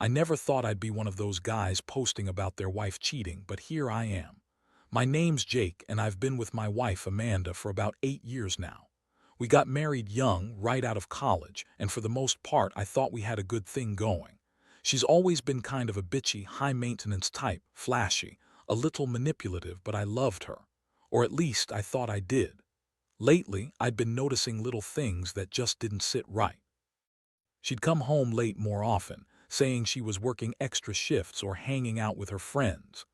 I never thought I'd be one of those guys posting about their wife cheating, but here I am. My name's Jake, and I've been with my wife Amanda for about 8 years now. We got married young, right out of college, and for the most part I thought we had a good thing going. She's always been kind of a bitchy, high-maintenance type, flashy, a little manipulative, but I loved her. Or at least I thought I did. Lately, I'd been noticing little things that just didn't sit right. She'd come home late more often, saying she was working extra shifts or hanging out with her friends.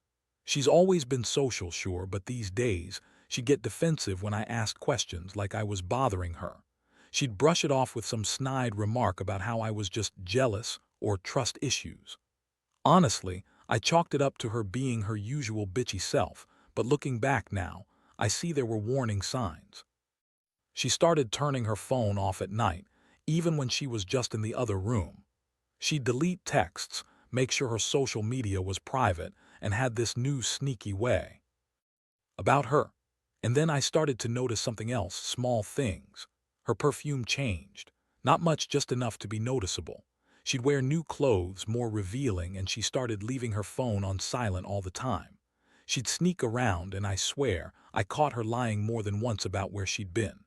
She's always been social, sure, but these days, she'd get defensive when I asked questions like I was bothering her. She'd brush it off with some snide remark about how I was just jealous or trust issues. Honestly, I chalked it up to her being her usual bitchy self, but looking back now, I see there were warning signs. She started turning her phone off at night, even when she was just in the other room. She'd delete texts, make sure her social media was private, and had this new sneaky way about her. And then I started to notice something else, small things. Her perfume changed. Not much, just enough to be noticeable. She'd wear new clothes, more revealing, and she started leaving her phone on silent all the time. She'd sneak around, and I swear, I caught her lying more than once about where she'd been.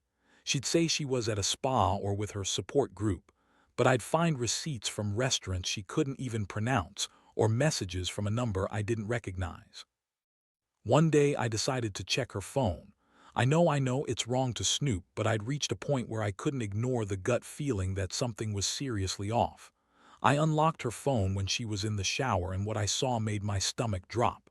She'd say she was at a spa or with her support group, but I'd find receipts from restaurants she couldn't even pronounce or messages from a number I didn't recognize. One day I decided to check her phone. I know it's wrong to snoop, but I'd reached a point where I couldn't ignore the gut feeling that something was seriously off. I unlocked her phone when she was in the shower, and what I saw made my stomach drop.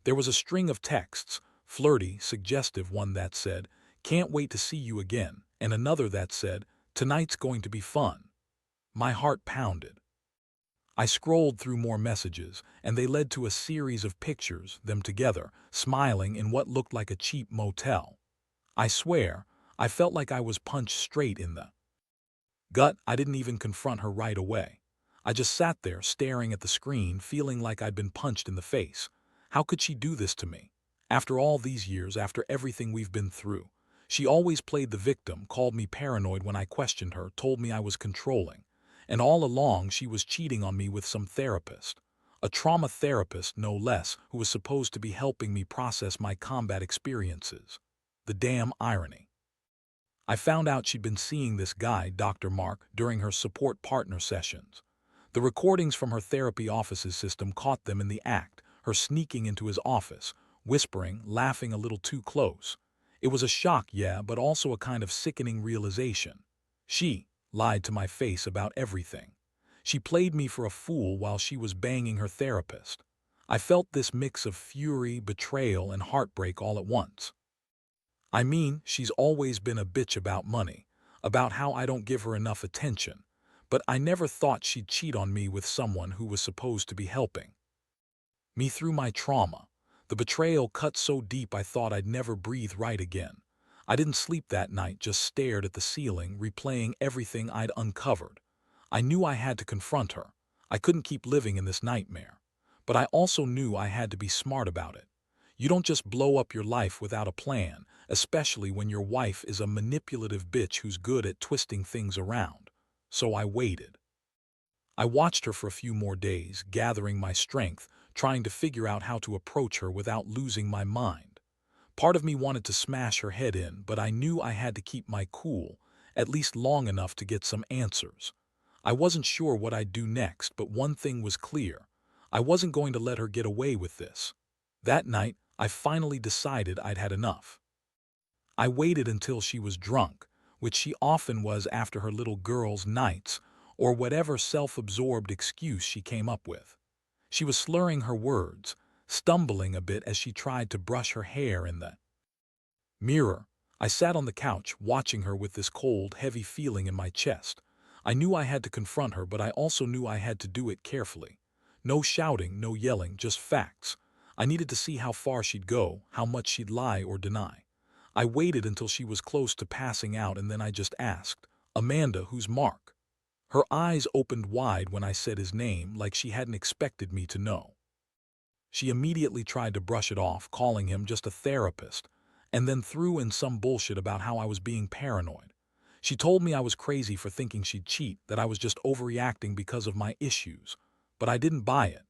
There was a string of texts, flirty, suggestive, one that said, "Can't wait to see you again," and another that said, "Tonight's going to be fun." My heart pounded. I scrolled through more messages, and they led to a series of pictures, them together, smiling in what looked like a cheap motel. I swear, I felt like I was punched straight in the gut. I didn't even confront her right away. I just sat there staring at the screen, feeling like I'd been punched in the face. How could she do this to me? After all these years, after everything we've been through. She always played the victim, called me paranoid when I questioned her, told me I was controlling. And all along she was cheating on me with some therapist. A trauma therapist, no less, who was supposed to be helping me process my combat experiences. The damn irony. I found out she'd been seeing this guy, Dr. Mark, during her support partner sessions. The recordings from her therapy office's system caught them in the act, her sneaking into his office, whispering, laughing a little too close. It was a shock, yeah, but also a kind of sickening realization. She lied to my face about everything. She played me for a fool while she was banging her therapist. I felt this mix of fury, betrayal, and heartbreak all at once. I mean, she's always been a bitch about money, about how I don't give her enough attention, but I never thought she'd cheat on me with someone who was supposed to be helping me through my trauma. The betrayal cut so deep I thought I'd never breathe right again. I didn't sleep that night, just stared at the ceiling, replaying everything I'd uncovered. I knew I had to confront her. I couldn't keep living in this nightmare. But I also knew I had to be smart about it. You don't just blow up your life without a plan, especially when your wife is a manipulative bitch who's good at twisting things around. So I waited. I watched her for a few more days, gathering my strength, trying to figure out how to approach her without losing my mind. Part of me wanted to smash her head in, but I knew I had to keep my cool, at least long enough to get some answers. I wasn't sure what I'd do next, but one thing was clear. I wasn't going to let her get away with this. That night, I finally decided I'd had enough. I waited until she was drunk, which she often was after her little girls' nights, or whatever self-absorbed excuse she came up with. She was slurring her words, stumbling a bit as she tried to brush her hair in the mirror. I sat on the couch, watching her with this cold, heavy feeling in my chest. I knew I had to confront her, but I also knew I had to do it carefully. No shouting, no yelling, just facts. I needed to see how far she'd go, how much she'd lie or deny. I waited until she was close to passing out, and then I just asked, "Amanda, who's Mark?" Her eyes opened wide when I said his name, like she hadn't expected me to know. She immediately tried to brush it off, calling him just a therapist, and then threw in some bullshit about how I was being paranoid. She told me I was crazy for thinking she'd cheat, that I was just overreacting because of my issues. But I didn't buy it.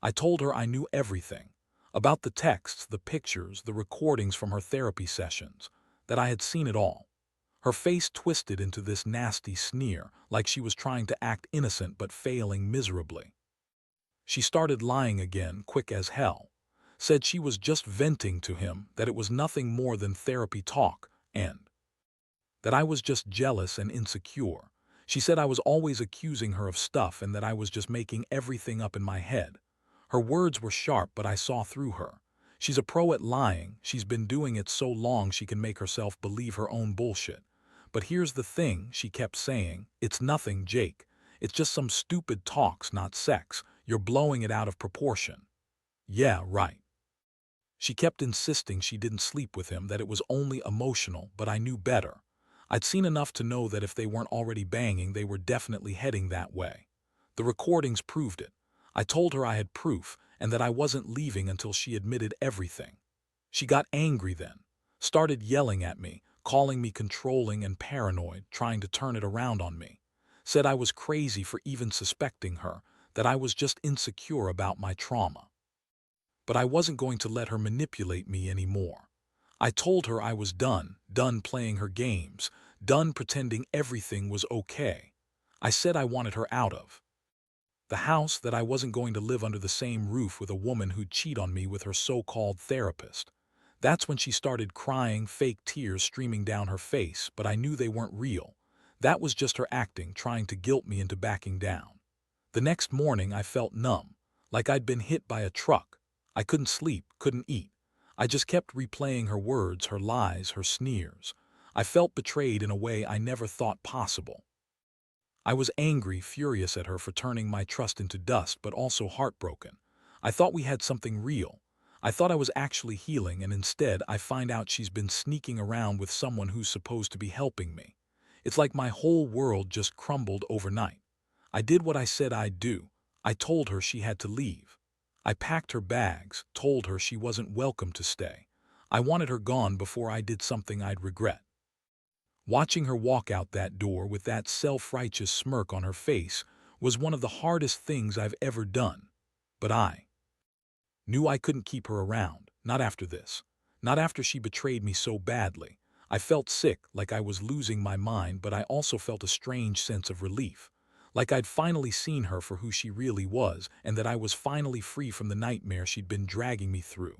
I told her I knew everything. About the texts, the pictures, the recordings from her therapy sessions. That I had seen it all. Her face twisted into this nasty sneer, like she was trying to act innocent but failing miserably. She started lying again, quick as hell. Said she was just venting to him, that it was nothing more than therapy talk, and that I was just jealous and insecure. She said I was always accusing her of stuff and that I was just making everything up in my head. Her words were sharp, but I saw through her. She's a pro at lying. She's been doing it so long she can make herself believe her own bullshit. But here's the thing, she kept saying, it's nothing, Jake. It's just some stupid talks, not sex. You're blowing it out of proportion. Yeah, right. She kept insisting she didn't sleep with him, that it was only emotional, but I knew better. I'd seen enough to know that if they weren't already banging, they were definitely heading that way. The recordings proved it. I told her I had proof and that I wasn't leaving until she admitted everything. She got angry then, started yelling at me, calling me controlling and paranoid, trying to turn it around on me. Said I was crazy for even suspecting her, that I was just insecure about my trauma. But I wasn't going to let her manipulate me anymore. I told her I was done playing her games, done pretending everything was okay. I said I wanted her out of the house, that I wasn't going to live under the same roof with a woman who'd cheat on me with her so-called therapist. That's when she started crying, fake tears streaming down her face, but I knew they weren't real. That was just her acting, trying to guilt me into backing down. The next morning I felt numb, like I'd been hit by a truck. I couldn't sleep, couldn't eat. I just kept replaying her words, her lies, her sneers. I felt betrayed in a way I never thought possible. I was angry, furious at her for turning my trust into dust, but also heartbroken. I thought we had something real. I thought I was actually healing, and instead I find out she's been sneaking around with someone who's supposed to be helping me. It's like my whole world just crumbled overnight. I did what I said I'd do. I told her she had to leave. I packed her bags, told her she wasn't welcome to stay. I wanted her gone before I did something I'd regret. Watching her walk out that door with that self-righteous smirk on her face was one of the hardest things I've ever done. But I knew I couldn't keep her around, not after this. Not after she betrayed me so badly. I felt sick, like I was losing my mind, but I also felt a strange sense of relief. Like I'd finally seen her for who she really was, and that I was finally free from the nightmare she'd been dragging me through.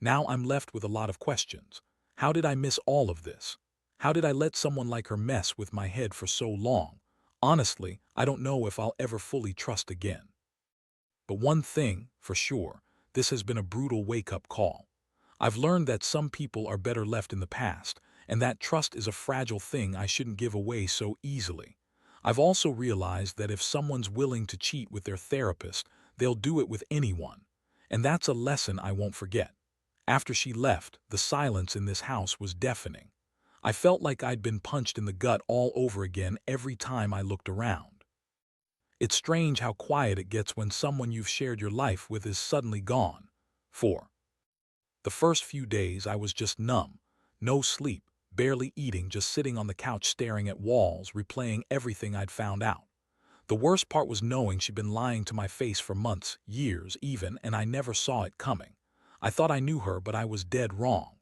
Now I'm left with a lot of questions. How did I miss all of this? How did I let someone like her mess with my head for so long? Honestly, I don't know if I'll ever fully trust again. But one thing, for sure, this has been a brutal wake-up call. I've learned that some people are better left in the past, and that trust is a fragile thing I shouldn't give away so easily. I've also realized that if someone's willing to cheat with their therapist, they'll do it with anyone. And that's a lesson I won't forget. After she left, the silence in this house was deafening. I felt like I'd been punched in the gut all over again every time I looked around. It's strange how quiet it gets when someone you've shared your life with is suddenly gone. For the first few days I was just numb, no sleep, barely eating, just sitting on the couch staring at walls, replaying everything I'd found out. The worst part was knowing she'd been lying to my face for months, years even, and I never saw it coming. I thought I knew her, but I was dead wrong.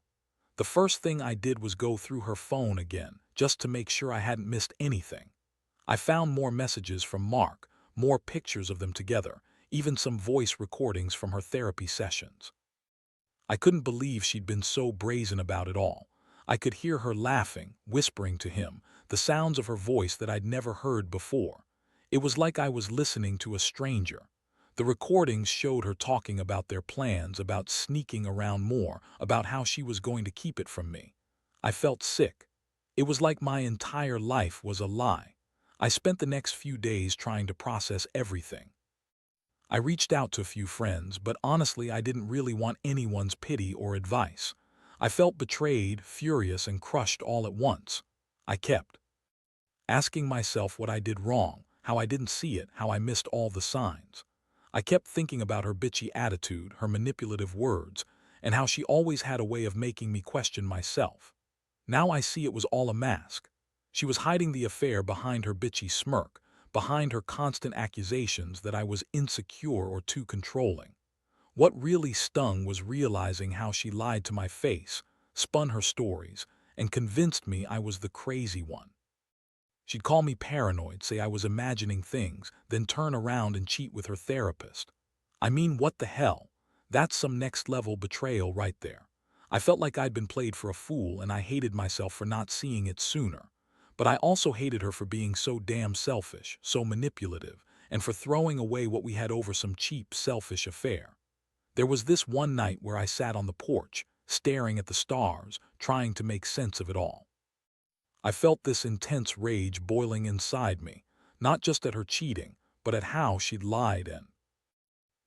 The first thing I did was go through her phone again, just to make sure I hadn't missed anything. I found more messages from Mark, more pictures of them together, even some voice recordings from her therapy sessions. I couldn't believe she'd been so brazen about it all. I could hear her laughing, whispering to him, the sounds of her voice that I'd never heard before. It was like I was listening to a stranger. The recordings showed her talking about their plans, about sneaking around more, about how she was going to keep it from me. I felt sick. It was like my entire life was a lie. I spent the next few days trying to process everything. I reached out to a few friends, but honestly I didn't really want anyone's pity or advice. I felt betrayed, furious, and crushed all at once. I kept asking myself what I did wrong, how I didn't see it, how I missed all the signs. I kept thinking about her bitchy attitude, her manipulative words, and how she always had a way of making me question myself. Now I see it was all a mask. She was hiding the affair behind her bitchy smirk, behind her constant accusations that I was insecure or too controlling. What really stung was realizing how she lied to my face, spun her stories, and convinced me I was the crazy one. She'd call me paranoid, say I was imagining things, then turn around and cheat with her therapist. I mean, what the hell? That's some next-level betrayal right there. I felt like I'd been played for a fool, and I hated myself for not seeing it sooner. But I also hated her for being so damn selfish, so manipulative, and for throwing away what we had over some cheap, selfish affair. There was this one night where I sat on the porch, staring at the stars, trying to make sense of it all. I felt this intense rage boiling inside me, not just at her cheating, but at how she'd lied and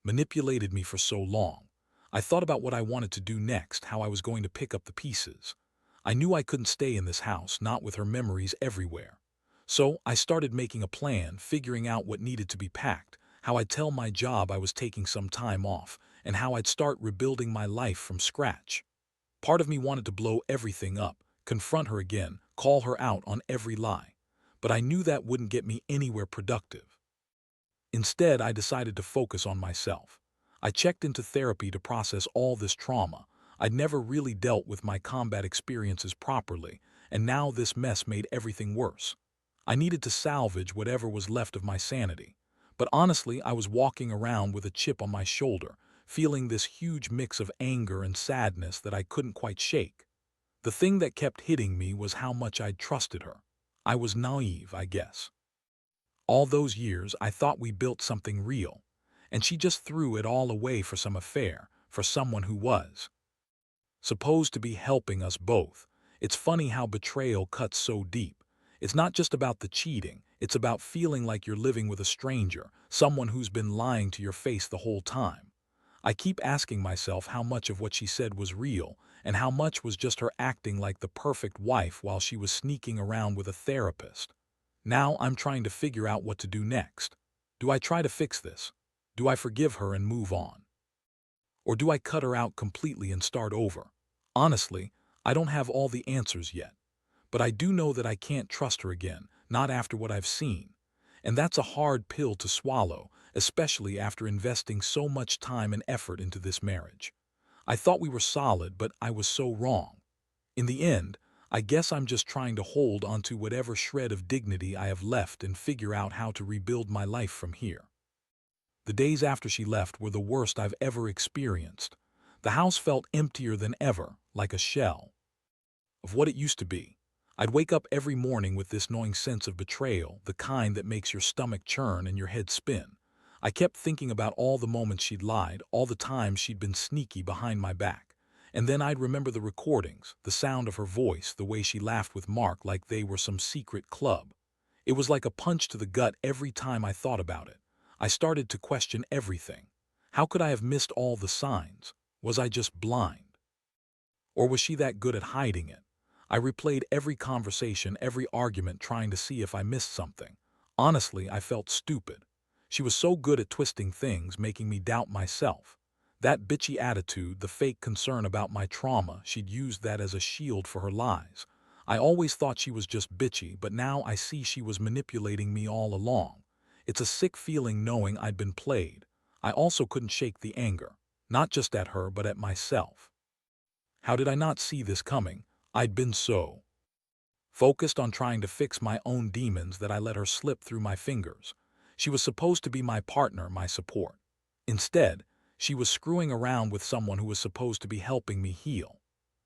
manipulated me for so long. I thought about what I wanted to do next, how I was going to pick up the pieces. I knew I couldn't stay in this house, not with her memories everywhere. So I started making a plan, figuring out what needed to be packed, how I'd tell my job I was taking some time off, and how I'd start rebuilding my life from scratch. Part of me wanted to blow everything up, confront her again, call her out on every lie. But I knew that wouldn't get me anywhere productive. Instead, I decided to focus on myself. I checked into therapy to process all this trauma. I'd never really dealt with my combat experiences properly, and now this mess made everything worse. I needed to salvage whatever was left of my sanity. But honestly, I was walking around with a chip on my shoulder, feeling this huge mix of anger and sadness that I couldn't quite shake. The thing that kept hitting me was how much I'd trusted her. I was naive, I guess. All those years, I thought we built something real, and she just threw it all away for some affair, for someone who was supposed to be helping us both. It's funny how betrayal cuts so deep. It's not just about the cheating, it's about feeling like you're living with a stranger, someone who's been lying to your face the whole time. I keep asking myself how much of what she said was real, and how much was just her acting like the perfect wife while she was sneaking around with a therapist. Now I'm trying to figure out what to do next. Do I try to fix this? Do I forgive her and move on? Or do I cut her out completely and start over? Honestly, I don't have all the answers yet. But I do know that I can't trust her again, not after what I've seen. And that's a hard pill to swallow, especially after investing so much time and effort into this marriage. I thought we were solid, but I was so wrong. In the end, I guess I'm just trying to hold onto whatever shred of dignity I have left and figure out how to rebuild my life from here. The days after she left were the worst I've ever experienced. The house felt emptier than ever, like a shell of what it used to be. I'd wake up every morning with this gnawing sense of betrayal, the kind that makes your stomach churn and your head spin. I kept thinking about all the moments she'd lied, all the times she'd been sneaky behind my back. And then I'd remember the recordings, the sound of her voice, the way she laughed with Mark like they were some secret club. It was like a punch to the gut every time I thought about it. I started to question everything. How could I have missed all the signs? Was I just blind? Or was she that good at hiding it? I replayed every conversation, every argument, trying to see if I missed something. Honestly, I felt stupid. She was so good at twisting things, making me doubt myself. That bitchy attitude, the fake concern about my trauma, she'd used that as a shield for her lies. I always thought she was just bitchy, but now I see she was manipulating me all along. It's a sick feeling knowing I'd been played. I also couldn't shake the anger, not just at her, but at myself. How did I not see this coming? I'd been so focused on trying to fix my own demons that I let her slip through my fingers. She was supposed to be my partner, my support. Instead, she was screwing around with someone who was supposed to be helping me heal.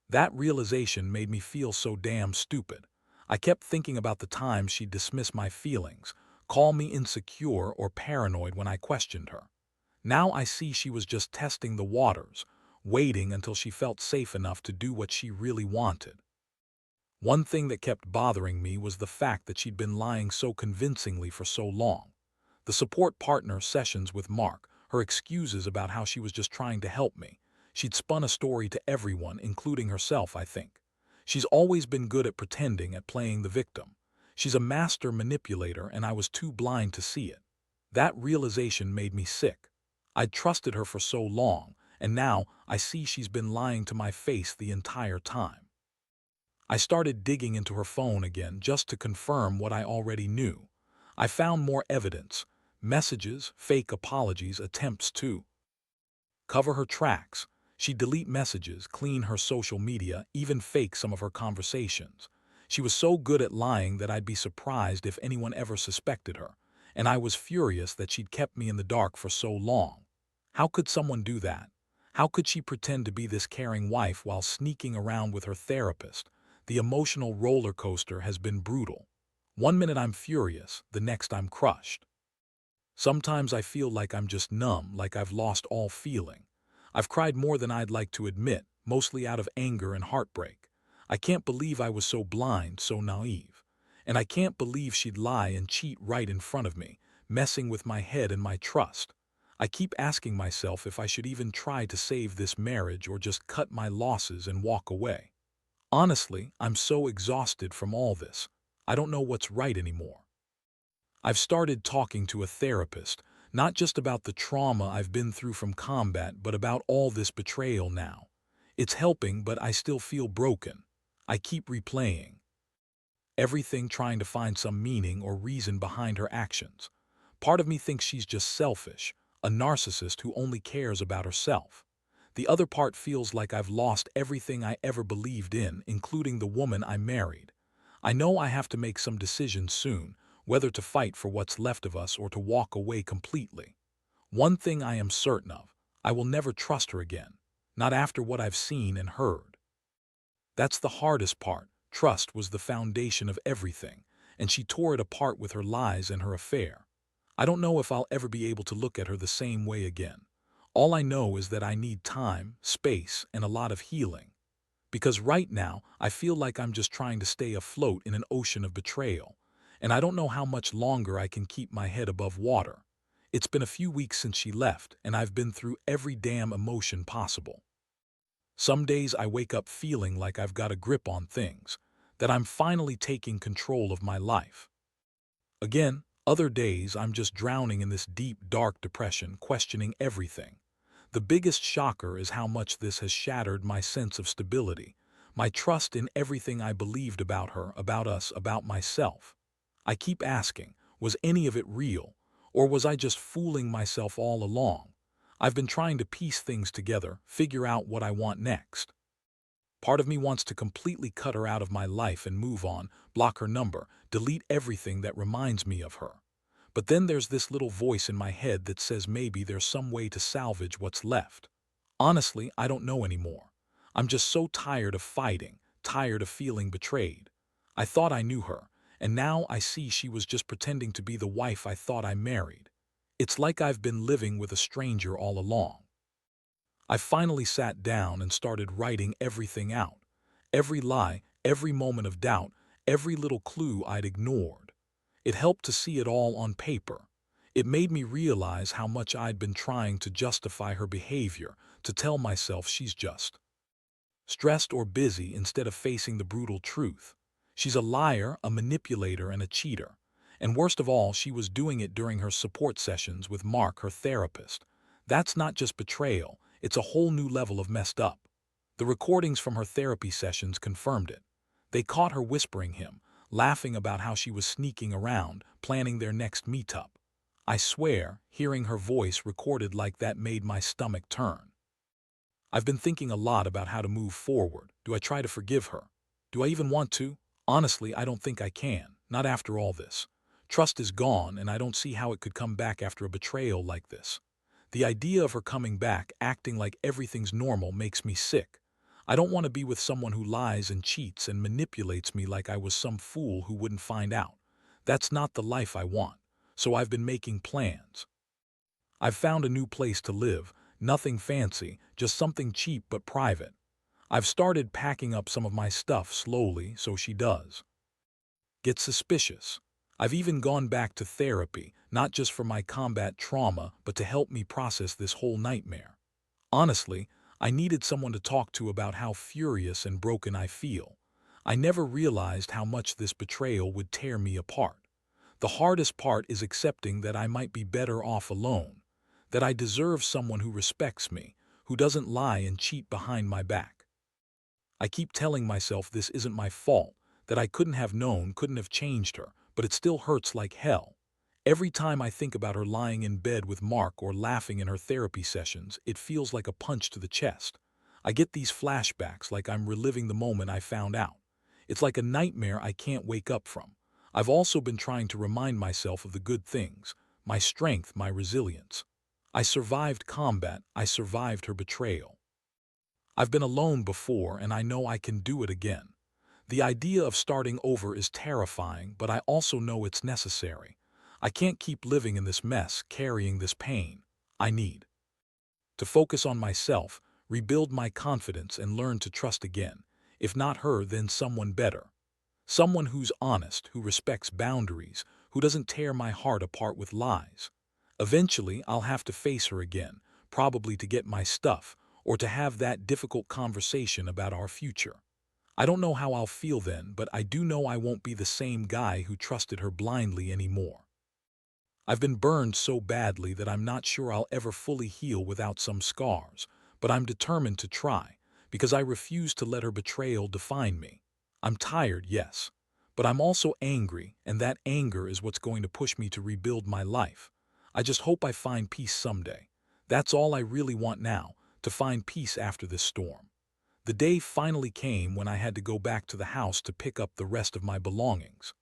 That realization made me feel so damn stupid. I kept thinking about the times she'd dismiss my feelings, call me insecure or paranoid when I questioned her. Now I see she was just testing the waters, waiting until she felt safe enough to do what she really wanted. One thing that kept bothering me was the fact that she'd been lying so convincingly for so long. The support partner sessions with Mark, her excuses about how she was just trying to help me. She'd spun a story to everyone, including herself, I think. She's always been good at pretending, at playing the victim. She's a master manipulator, and I was too blind to see it. That realization made me sick. I'd trusted her for so long, and now I see she's been lying to my face the entire time. I started digging into her phone again just to confirm what I already knew. I found more evidence, messages, fake apologies, attempts to cover her tracks. She'd delete messages, clean her social media, even fake some of her conversations. She was so good at lying that I'd be surprised if anyone ever suspected her, and I was furious that she'd kept me in the dark for so long. How could someone do that? How could she pretend to be this caring wife while sneaking around with her therapist? The emotional roller coaster has been brutal. One minute I'm furious, the next I'm crushed. Sometimes I feel like I'm just numb, like I've lost all feeling. I've cried more than I'd like to admit, mostly out of anger and heartbreak. I can't believe I was so blind, so naive. And I can't believe she'd lie and cheat right in front of me, messing with my head and my trust. I keep asking myself if I should even try to save this marriage or just cut my losses and walk away. Honestly, I'm so exhausted from all this. I don't know what's right anymore. I've started talking to a therapist, not just about the trauma I've been through from combat, but about all this betrayal now. It's helping, but I still feel broken. I keep replaying everything, trying to find some meaning or reason behind her actions. Part of me thinks she's just selfish, a narcissist who only cares about herself. The other part feels like I've lost everything I ever believed in, including the woman I married. I know I have to make some decisions soon, whether to fight for what's left of us or to walk away completely. One thing I am certain of, I will never trust her again, not after what I've seen and heard. That's the hardest part. Trust was the foundation of everything, and she tore it apart with her lies and her affair. I don't know if I'll ever be able to look at her the same way again. All I know is that I need time, space, and a lot of healing. Because right now, I feel like I'm just trying to stay afloat in an ocean of betrayal, and I don't know how much longer I can keep my head above water. It's been a few weeks since she left, and I've been through every damn emotion possible. Some days I wake up feeling like I've got a grip on things, that I'm finally taking control of my life. Again, other days I'm just drowning in this deep, dark depression, questioning everything. The biggest shocker is how much this has shattered my sense of stability, my trust in everything I believed about her, about us, about myself. I keep asking, was any of it real, or was I just fooling myself all along? I've been trying to piece things together, figure out what I want next. Part of me wants to completely cut her out of my life and move on, block her number, delete everything that reminds me of her. But then there's this little voice in my head that says maybe there's some way to salvage what's left. Honestly, I don't know anymore. I'm just so tired of fighting, tired of feeling betrayed. I thought I knew her, and now I see she was just pretending to be the wife I thought I married. It's like I've been living with a stranger all along. I finally sat down and started writing everything out. Every lie, every moment of doubt, every little clue I'd ignored. It helped to see it all on paper. It made me realize how much I'd been trying to justify her behavior, to tell myself she's just stressed or busy instead of facing the brutal truth. She's a liar, a manipulator, and a cheater. And worst of all, she was doing it during her support sessions with Mark, her therapist. That's not just betrayal, it's a whole new level of messed up. The recordings from her therapy sessions confirmed it. They caught her whispering him, laughing about how she was sneaking around, planning their next meetup. I swear, hearing her voice recorded like that made my stomach turn. I've been thinking a lot about how to move forward. Do I try to forgive her? Do I even want to? Honestly, I don't think I can, not after all this. Trust is gone, and I don't see how it could come back after a betrayal like this. The idea of her coming back, acting like everything's normal, makes me sick. I don't want to be with someone who lies and cheats and manipulates me like I was some fool who wouldn't find out. That's not the life I want, so I've been making plans. I've found a new place to live, nothing fancy, just something cheap but private. I've started packing up some of my stuff slowly so she does get suspicious. I've even gone back to therapy, not just for my combat trauma, but to help me process this whole nightmare. Honestly, I needed someone to talk to about how furious and broken I feel. I never realized how much this betrayal would tear me apart. The hardest part is accepting that I might be better off alone, that I deserve someone who respects me, who doesn't lie and cheat behind my back. I keep telling myself this isn't my fault, that I couldn't have known, couldn't have changed her, but it still hurts like hell. Every time I think about her lying in bed with Mark or laughing in her therapy sessions, it feels like a punch to the chest. I get these flashbacks like I'm reliving the moment I found out. It's like a nightmare I can't wake up from. I've also been trying to remind myself of the good things, my strength, my resilience. I survived combat, I survived her betrayal. I've been alone before and I know I can do it again. The idea of starting over is terrifying, but I also know it's necessary. I can't keep living in this mess, carrying this pain. I need to focus on myself, rebuild my confidence, and learn to trust again. If not her, then someone better. Someone who's honest, who respects boundaries, who doesn't tear my heart apart with lies. Eventually, I'll have to face her again, probably to get my stuff, or to have that difficult conversation about our future. I don't know how I'll feel then, but I do know I won't be the same guy who trusted her blindly anymore. I've been burned so badly that I'm not sure I'll ever fully heal without some scars, but I'm determined to try, because I refuse to let her betrayal define me. I'm tired, yes, but I'm also angry, and that anger is what's going to push me to rebuild my life. I just hope I find peace someday. That's all I really want now, to find peace after this storm. The day finally came when I had to go back to the house to pick up the rest of my belongings.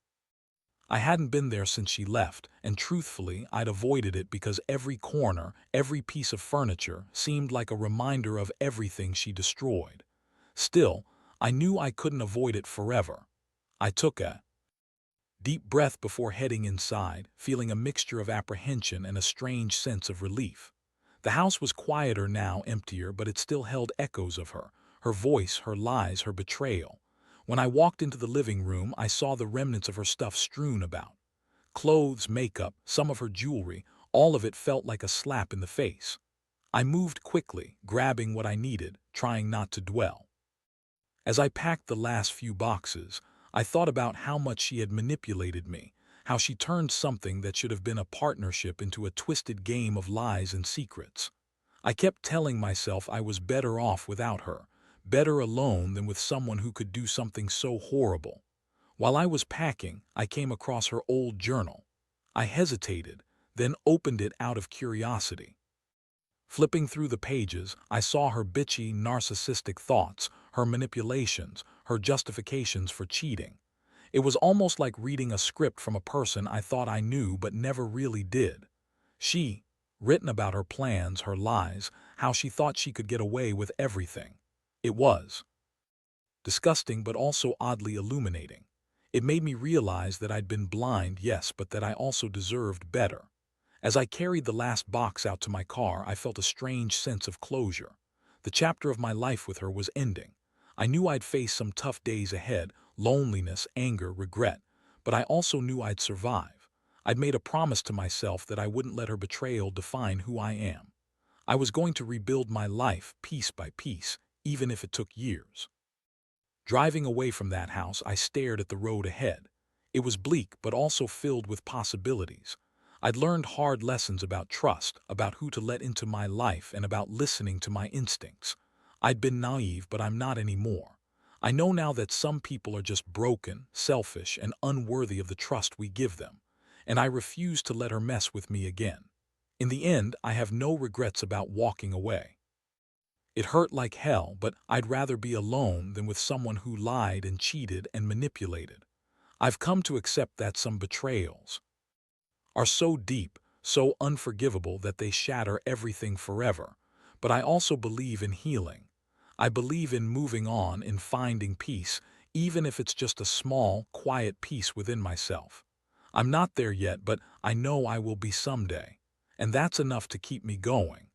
I hadn't been there since she left, and truthfully, I'd avoided it because every corner, every piece of furniture seemed like a reminder of everything she destroyed. Still, I knew I couldn't avoid it forever. I took a deep breath before heading inside, feeling a mixture of apprehension and a strange sense of relief. The house was quieter now, emptier, but it still held echoes of her voice, her lies, her betrayal. When I walked into the living room, I saw the remnants of her stuff strewn about. Clothes, makeup, some of her jewelry, all of it felt like a slap in the face. I moved quickly, grabbing what I needed, trying not to dwell. As I packed the last few boxes, I thought about how much she had manipulated me, how she turned something that should have been a partnership into a twisted game of lies and secrets. I kept telling myself I was better off without her, better alone than with someone who could do something so horrible. While I was packing, I came across her old journal. I hesitated, then opened it out of curiosity. Flipping through the pages, I saw her bitchy, narcissistic thoughts, her manipulations, her justifications for cheating. It was almost like reading a script from a person I thought I knew but never really did. She, written about her plans, her lies, how she thought she could get away with everything. It was disgusting but also oddly illuminating. It made me realize that I'd been blind, yes, but that I also deserved better. As I carried the last box out to my car, I felt a strange sense of closure. The chapter of my life with her was ending. I knew I'd face some tough days ahead, loneliness, anger, regret, but I also knew I'd survive. I'd made a promise to myself that I wouldn't let her betrayal define who I am. I was going to rebuild my life piece by piece, even if it took years. Driving away from that house, I stared at the road ahead. It was bleak, but also filled with possibilities. I'd learned hard lessons about trust, about who to let into my life, and about listening to my instincts. I'd been naive, but I'm not anymore. I know now that some people are just broken, selfish, and unworthy of the trust we give them, and I refuse to let her mess with me again. In the end, I have no regrets about walking away. It hurt like hell, but I'd rather be alone than with someone who lied and cheated and manipulated. I've come to accept that some betrayals are so deep, so unforgivable that they shatter everything forever. But I also believe in healing. I believe in moving on, in finding peace, even if it's just a small, quiet peace within myself. I'm not there yet, but I know I will be someday. And that's enough to keep me going.